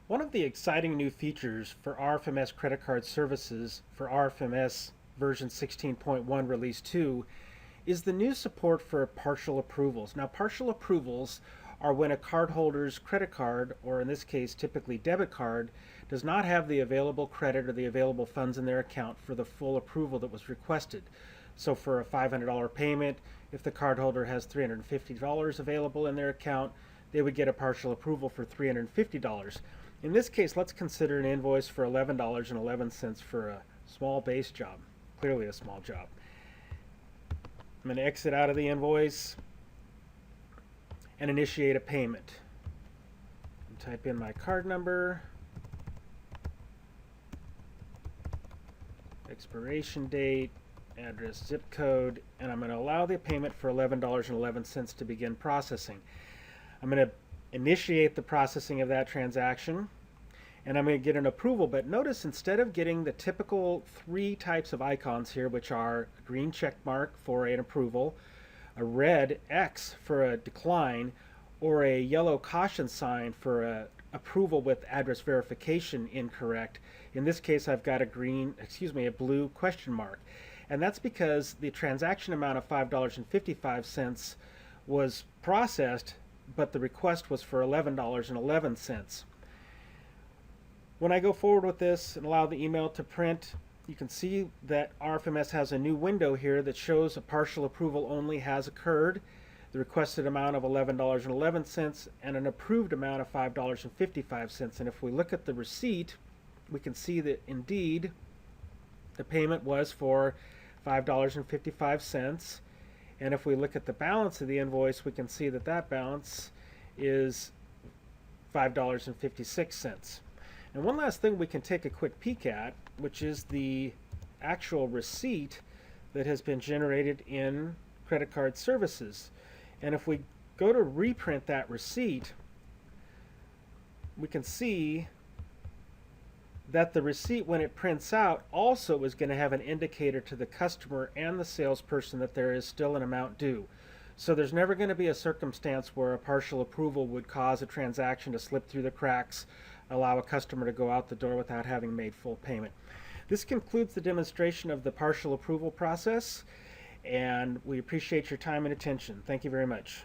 One of the exciting new features for RFMS credit card services for RFMS version 16.1 release 2 is the new support for partial approvals. Now, partial approvals are when a cardholder's credit card, or in this case typically debit card, does not have the available credit or the available funds in their account for the full approval that was requested. So for a $500 payment, if the cardholder has $350 available in their account, they would get a partial approval for $350. In this case, let's consider an invoice for $11.11 for a small base job, clearly a small job. I'm going to exit out of the invoice and initiate a payment. Type in my card number, expiration date, address, zip code, and I'm going to allow the payment for $11.11 to begin processing. I'm going to initiate the processing of that transaction, and I'm going to get an approval. But notice, instead of getting the typical three types of icons here, which are a green check mark for an approval, a red X for a decline, or a yellow caution sign for a approval with address verification incorrect, in this case I've got a blue question mark. And that's because the transaction amount of $5.55 was processed, but the request was for $11.11. When I go forward with this and allow the email to print, you can see that RFMS has a new window here that shows a partial approval only has occurred, the requested amount of $11.11, and an approved amount of $5.55. And if we look at the receipt, we can see that indeed the payment was for $5.55. And if we look at the balance of the invoice, we can see that that balance is $5.56. And one last thing we can take a quick peek at, which is the actual receipt that has been generated in credit card services. And if we go to reprint that receipt, we can see that the receipt, when it prints out, also is going to have an indicator to the customer and the salesperson that there is still an amount due. So there's never going to be a circumstance where a partial approval would cause a transaction to slip through the cracks, allow a customer to go out the door without having made full payment. This concludes the demonstration of the partial approval process, and we appreciate your time and attention. Thank you very much.